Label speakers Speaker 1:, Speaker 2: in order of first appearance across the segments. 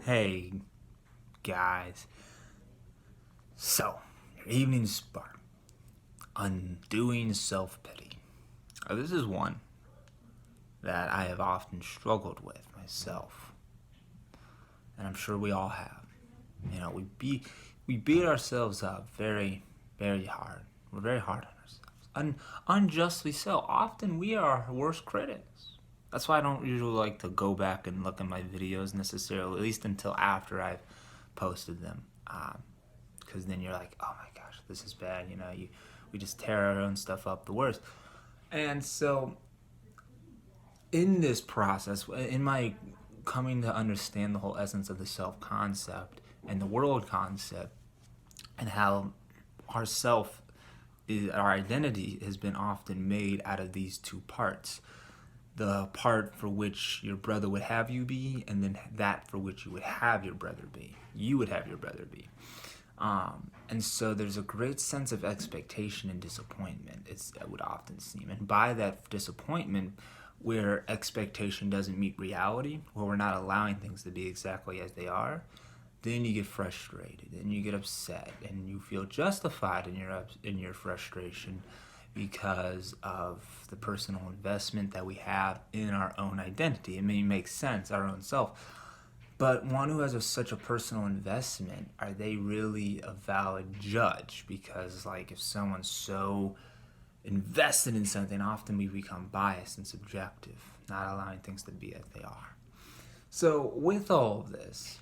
Speaker 1: Hey, guys. So, your evening spark. Undoing self-pity. This is one that I have often struggled with myself. And I'm sure we all have. We beat ourselves up very, very hard. We're very hard on ourselves. Unjustly so. Often we are our worst critics. That's why I don't usually like to go back and look at my videos necessarily, at least until after I've posted them. Because then you're like, oh my gosh, this is bad. We just tear our own stuff up the worst. And so, in this process, in my coming to understand the whole essence of the self concept and the world concept, and how our self our identity has been often made out of these two parts: the part for which your brother would have you be, and then that for which you would have your brother be. You would have your brother be. And so there's a great sense of expectation and disappointment, it would often seem. And by that disappointment, where expectation doesn't meet reality, where we're not allowing things to be exactly as they are, then you get frustrated and you get upset and you feel justified in your frustration because of the personal investment that we have in our own identity. It may make sense, our own self. But one who has such a personal investment, are they really a valid judge? Because, like, if someone's so invested in something, often we become biased and subjective, not allowing things to be as they are. So, with all of this,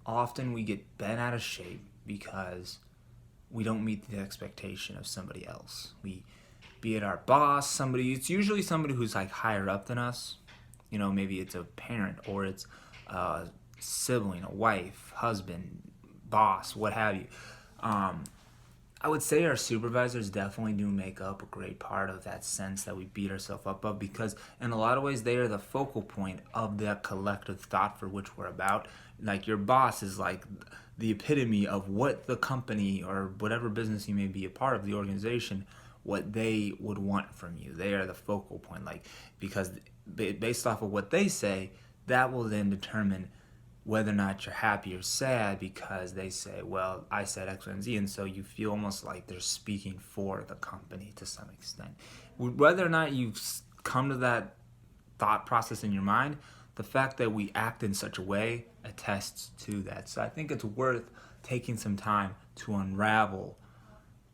Speaker 1: often we get bent out of shape because we don't meet the expectation of somebody else. Be it our boss, it's usually somebody who's like higher up than us. Maybe it's a parent or it's a sibling, a wife, husband, boss, what have you. I would say our supervisors definitely do make up a great part of that sense that we beat ourselves up of, because in a lot of ways they are the focal point of that collective thought for which we're about. Like, your boss is like the epitome of what the company or whatever business you may be a part of, the organization, what they would want from you. They are the focal point, because based off of what they say, that will then determine whether or not you're happy or sad, because they say, well, I said X, Y, and Z, and so you feel almost like they're speaking for the company to some extent. Whether or not you've come to that thought process in your mind, the fact that we act in such a way attests to that. So I think it's worth taking some time to unravel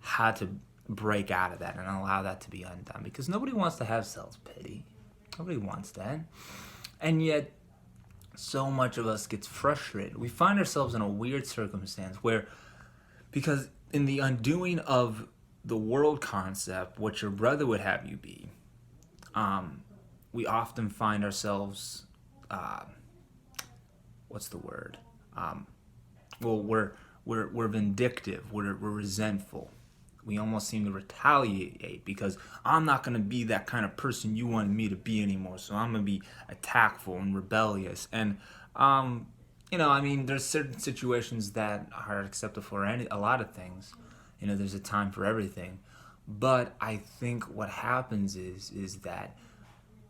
Speaker 1: how to break out of that and allow that to be undone, because nobody wants to have self-pity. Nobody wants that. And yet, so much of us gets frustrated. We find ourselves in a weird circumstance where, because in the undoing of the world concept, what your brother would have you be, we often find ourselves, what's the word? We're vindictive. We're resentful. We almost seem to retaliate because I'm not going to be that kind of person you wanted me to be anymore. So I'm going to be attackful and rebellious. And, there's certain situations that are acceptable for a lot of things. There's a time for everything. But I think what happens is that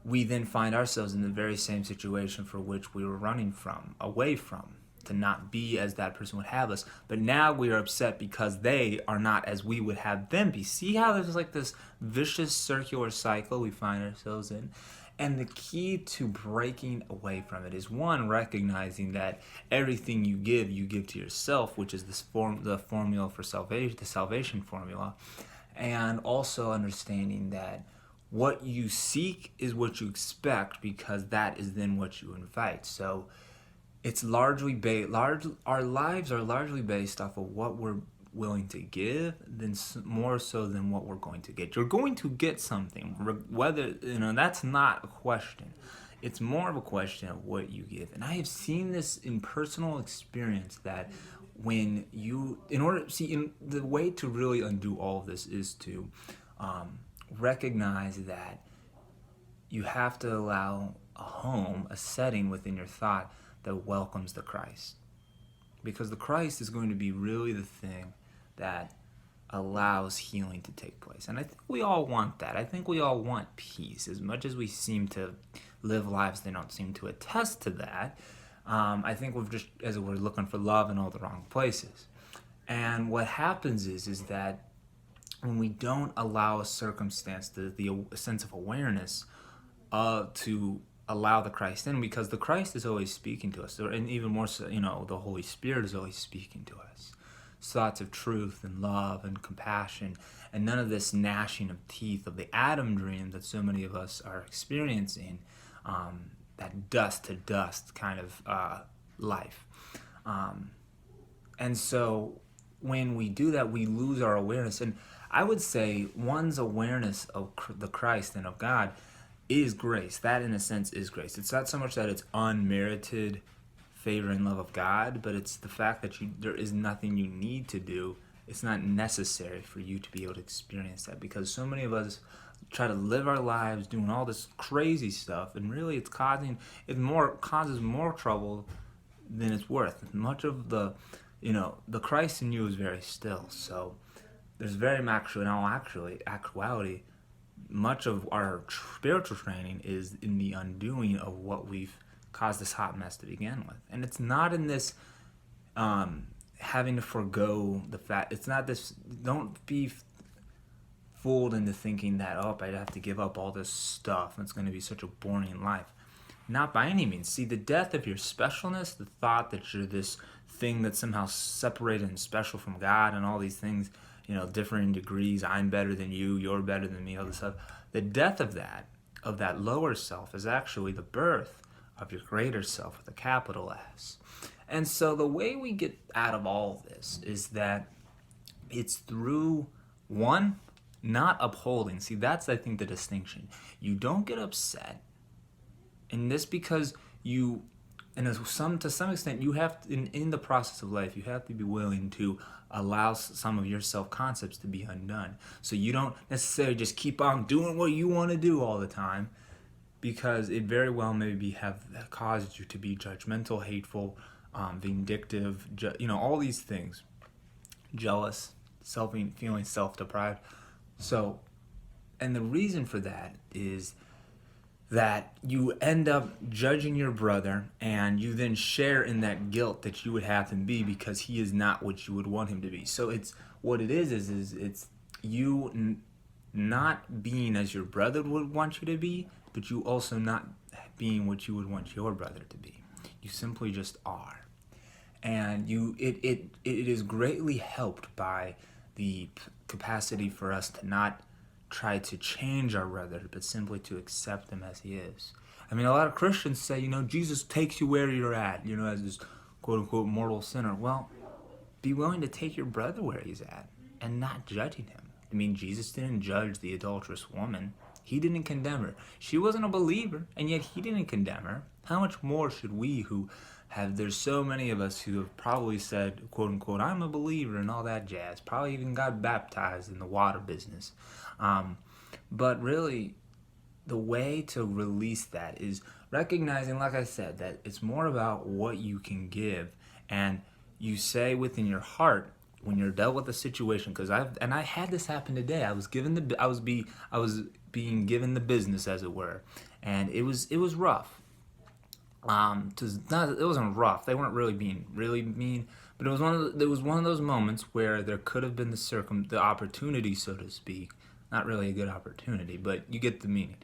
Speaker 1: we then find ourselves in the very same situation for which we were running away from, to not be as that person would have us. But now we are upset because they are not as we would have them be. See how there's like this vicious circular cycle we find ourselves in? And the key to breaking away from it is, one, recognizing that everything you give to yourself, which is the formula for salvation, the salvation formula, and also understanding that what you seek is what you expect, because that is then what you invite. So it's largely our lives are largely based off of what we're willing to give, than more so than what we're going to get. You're going to get something, whether that's not a question. It's more of a question of what you give. And I have seen this in personal experience, that when you, in the way to really undo all of this is to recognize that you have to allow a setting within your thought that welcomes the Christ. Because the Christ is going to be really the thing that allows healing to take place. And I think we all want that. I think we all want peace, as much as we seem to live lives they don't seem to attest to that. I think we're looking for love in all the wrong places. And what happens is that when we don't allow a circumstance, the sense of awareness, to allow the Christ in, because the Christ is always speaking to us, and even more so, the Holy Spirit is always speaking to us. Thoughts of truth and love and compassion, and none of this gnashing of teeth of the Adam dream that so many of us are experiencing, that dust to dust kind of life. And so when we do that, we lose our awareness. And I would say one's awareness of the Christ and of God is grace. That, in a sense, is grace. It's not so much that it's unmerited favor and love of God, but it's the fact that there is nothing you need to do. It's not necessary for you to be able to experience that, because so many of us try to live our lives doing all this crazy stuff, and really it causes more trouble than it's worth. Much of the Christ in you is very still. So there's very much, in all actuality, much of our spiritual training is in the undoing of what we've caused this hot mess to begin with. And it's not in this having to forego the fact. It's not this. Don't be fooled into thinking that, I'd have to give up all this stuff and it's going to be such a boring life. Not by any means. See, the death of your specialness, the thought that you're this thing that's somehow separated and special from God, and all these things, differing degrees, I'm better than you, you're better than me, all this stuff. The death of that lower self, is actually the birth of your greater self with a capital S. And so the way we get out of all of this is that it's through, one, not upholding. See, that's, I think, the distinction. You don't get upset. And this because to some extent, you have to, in the process of life, you have to be willing to allow some of your self-concepts to be undone. So you don't necessarily just keep on doing what you want to do all the time, because it very well maybe have caused you to be judgmental, hateful, vindictive, all these things, jealous, feeling self-deprived. So, and the reason for that is that you end up judging your brother, and you then share in that guilt that you would have him be, because he is not what you would want him to be. So it's it's you not being as your brother would want you to be, but you also not being what you would want your brother to be. You simply just are. And it is greatly helped by the capacity for us to not try to change our brother, but simply to accept him as he is. I mean, a lot of Christians say, Jesus takes you where you're at, as this quote-unquote mortal sinner. Well, be willing to take your brother where he's at and not judging him. I mean, Jesus didn't judge the adulterous woman. He didn't condemn her. She wasn't a believer, and yet he didn't condemn her. How much more should we there's so many of us who have probably said, quote unquote, I'm a believer and all that jazz, probably even got baptized in the water business. But really, the way to release that is recognizing, like I said, that it's more about what you can give. And you say within your heart, when you're dealt with a situation, because I had this happen today. I was being given the business, as it were, and it was rough. It wasn't rough. They weren't really being really mean, but it was one of those moments where there could have been the opportunity, so to speak. Not really a good opportunity, but you get the meaning.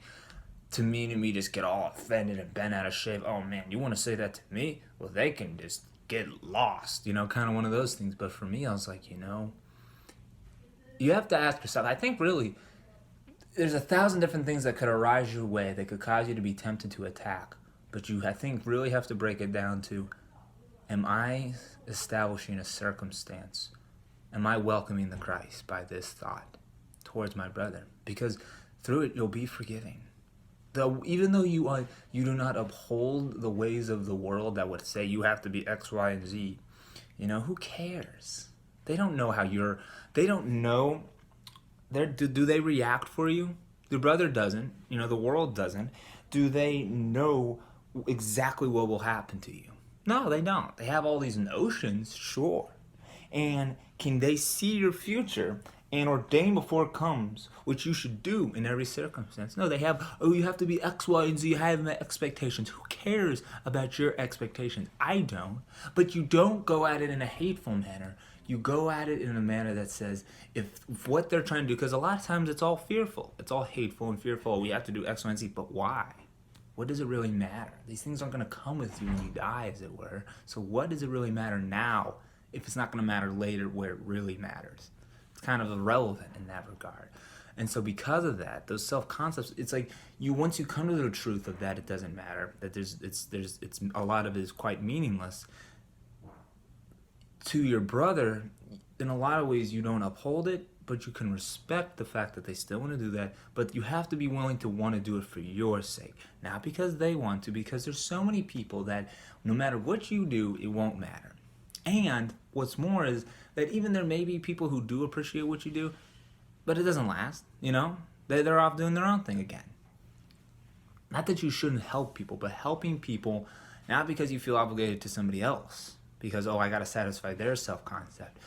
Speaker 1: To me just get all offended and bent out of shape. Oh man, you want to say that to me? Well, they can just get lost, kind of one of those things. But for me, I was like, you have to ask yourself. I think really, there's 1,000 different things that could arise your way that could cause you to be tempted to attack. But you, I think, really have to break it down to, am I establishing a circumstance? Am I welcoming the Christ by this thought towards my brother? Because through it, you'll be forgiving. Even though you do not uphold the ways of the world that would say you have to be X, Y, and Z, who cares? They don't know they don't know. Do they react for you? The brother doesn't. The world doesn't. Do they know exactly what will happen to you? No, they don't. They have all these notions, sure. And can they see your future and ordained before it comes, which you should do in every circumstance. No, they have, oh, you have to be X, Y, and Z, you have expectations. Who cares about your expectations? I don't. But you don't go at it in a hateful manner. You go at it in a manner that says, if what they're trying to do, because a lot of times it's all fearful. It's all hateful and fearful. We have to do X, Y, and Z, but why? What does it really matter? These things aren't going to come with you when you die, as it were. So what does it really matter now if it's not going to matter later where it really matters? It's kind of irrelevant in that regard. And so because of that, those self-concepts, it's like once you come to the truth of that, it doesn't matter, that it's a lot of it is quite meaningless. To your brother, in a lot of ways, you don't uphold it, but you can respect the fact that they still want to do that, but you have to be willing to want to do it for your sake. Not because they want to, because there's so many people that no matter what you do, it won't matter. And what's more is that even there may be people who do appreciate what you do, but it doesn't last, They're off doing their own thing again. Not that you shouldn't help people, but helping people not because you feel obligated to somebody else, because, oh, I got to satisfy their self-concept.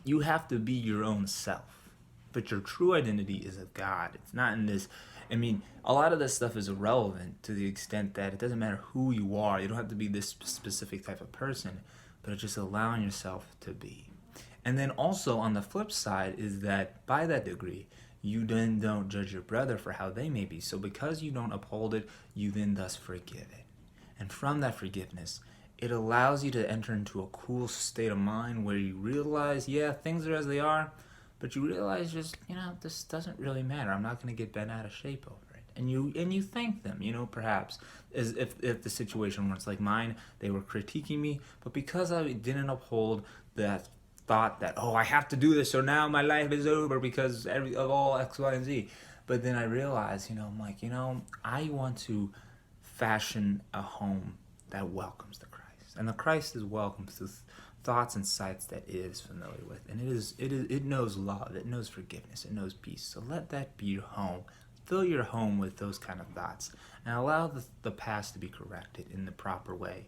Speaker 1: You have to be your own self, but your true identity is of God. It's not in this. A lot of this stuff is irrelevant to the extent that it doesn't matter who you are. You don't have to be this specific type of person, but it's just allowing yourself to be. And then also on the flip side is that by that degree, you then don't judge your brother for how they may be. So because you don't uphold it, you then thus forgive it. And from that forgiveness, it allows you to enter into a cool state of mind where you realize, yeah, things are as they are, but you realize just, this doesn't really matter. I'm not going to get bent out of shape over it. And you thank them, perhaps, as if the situation was like mine, they were critiquing me, but because I didn't uphold that thought that, oh, I have to do this, so now my life is over because of all X, Y, and Z. But then I realized, I'm like, I want to fashion a home that welcomes the Christ. And the Christ is welcomed through thoughts and sights that it is familiar with. And it knows love, it knows forgiveness, it knows peace. So let that be your home. Fill your home with those kind of thoughts and allow the past to be corrected in the proper way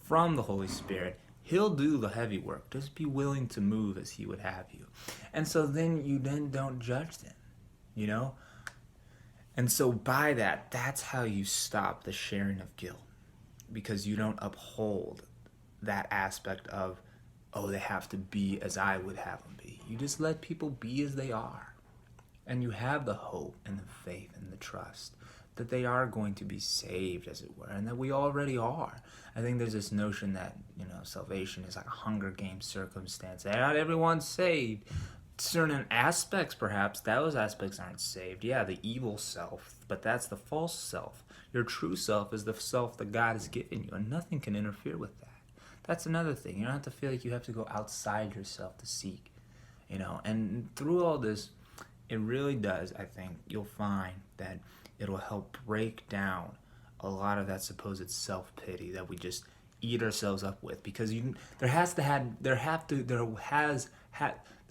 Speaker 1: from the Holy Spirit. He'll do the heavy work. Just be willing to move as he would have you. And so then you don't judge them, And so by that, that's how you stop the sharing of guilt. Because you don't uphold that aspect of, oh, they have to be as I would have them be. You just let people be as they are. And you have the hope and the faith and the trust that they are going to be saved, as it were, and that we already are. I think there's this notion that, salvation is like a Hunger Games circumstance. Not everyone's saved. Certain aspects, perhaps, those aspects aren't saved. Yeah, the evil self, but that's the false self. Your true self is the self that God has given you, and nothing can interfere with that. That's another thing. You don't have to feel like you have to go outside yourself to seek, And through all this, it really does, I think, you'll find that it'll help break down a lot of that supposed self-pity that we just eat ourselves up with, because there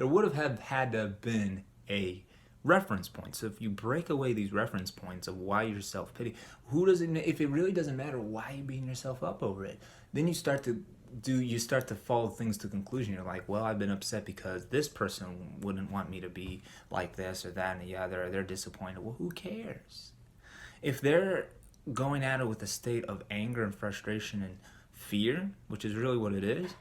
Speaker 1: would have had to have been a reference point. So if you break away these reference points of why you're self-pity, if it really doesn't matter why you're beating yourself up over it, then you start to follow things to conclusion. You're like, well, I've been upset because this person wouldn't want me to be like this or that and the other, they're disappointed. Well, who cares? If they're going at it with a state of anger and frustration and fear, which is really what it is,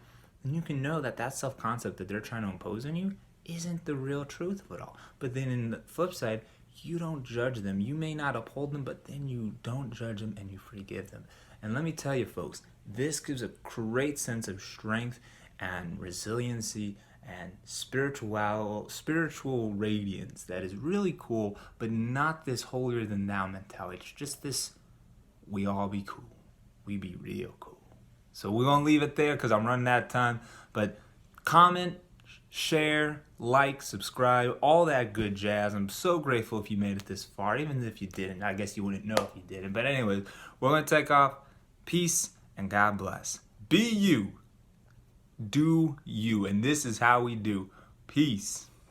Speaker 1: then you can know that self-concept that they're trying to impose on you isn't the real truth of it all. But then in the flip side, you don't judge them. You may not uphold them, but then you don't judge them and you forgive them. And let me tell you, folks, this gives a great sense of strength and resiliency and spiritual radiance that is really cool, but not this holier than thou mentality. It's just this, we all be cool. We be real cool. So we're going to leave it there because I'm running out of time. But comment, share, like, subscribe, all that good jazz. I'm so grateful if you made it this far. Even if you didn't, I guess you wouldn't know if you didn't. But anyways, we're going to take off. Peace and God bless. Be you. Do you. And this is how we do. Peace.